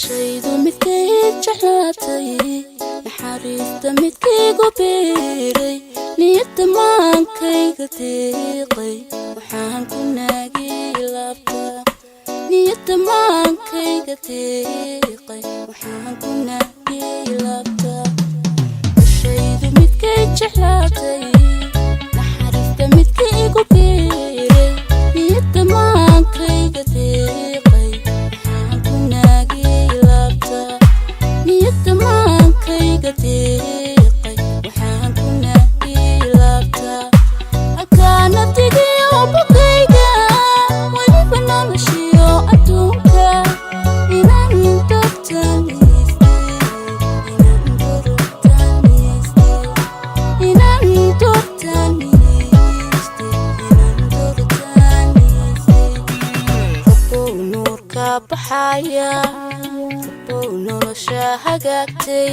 shaydu midkay jeclaatay naxariista midkaygu beeray niyadda maankayga deeqay waxaan ku naagay laabta niyadda maankayga deeqay waxaan ku naagay laabta shaydu midkay jeclaatay naxariista midkaygu beeray niyadda maankayga deeqay waxaan ku naagay laabta halkaana tigiyo bukayga weliba noloshiyo adduunka inaan rabbow nuurka baxaya nolosha hagaagtay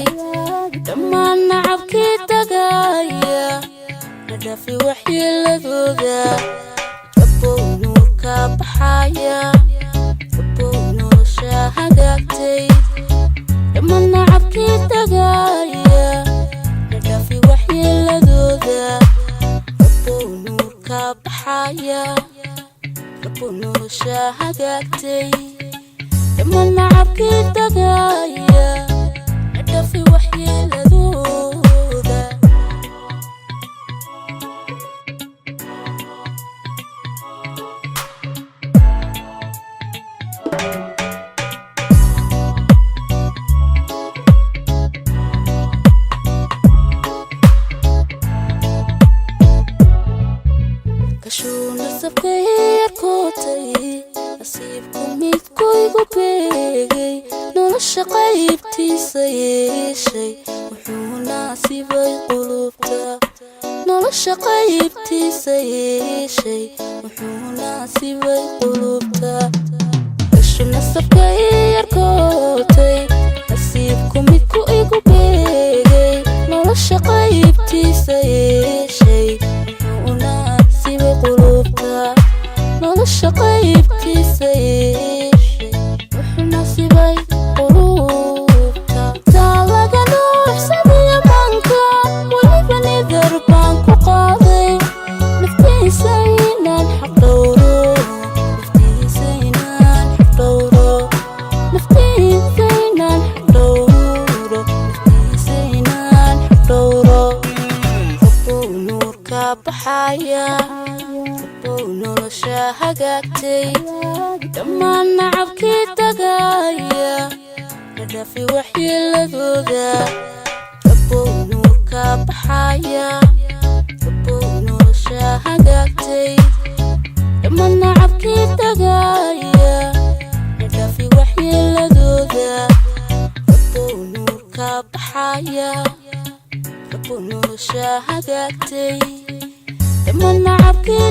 dhammaan nacabkii tagaaya nadhafi waxyeeladooda rabbow nuurka baxaya rabbow nolosha hagaagtay dhammaan nacabkii tagaaya nadhafi waxyeeladooda rabbow nuurka baxaya rabbow nolosha hagaagtay dhammaan nacabkii tagaaya nadhafi waxyeeladooda kashuu nasabkay yarkootay nasiibku midkuygu beegay nolosha qaybtiisa yeeshay wuxuu naasibay qulubta nolosha qaybtiisa yeeshay wuxuu naasibay qulubta kashu nasabkay yarkootay nasiibku midku igu beegay nolosha qaybtiisa yeeshay wuxuu naasibay qulubta nolosha qaybtiisa yeeshay wuxuu naasibay qulubta taa laga nuuxsadiyo manka weliba nidar baan ku qaaday naftiisa inaan xaq dhowro naftiisa inaan xaq dhowro naftiisa inaan xaq dhowro naftiisa inaan xaq dhowro rabbow nuurka baxaya nolosha hagaagtay dhammaan nacabkii tagaaya nadhafi waxyeeladooda rabbow nuurka baxaya rabbow nolosha hagaagtay dhammaan nacabkii tagaaya nadhafi waxyeeladooda rabbow nuurka baxaya rabbow nolosha hagaagtay dhammaan nacabkii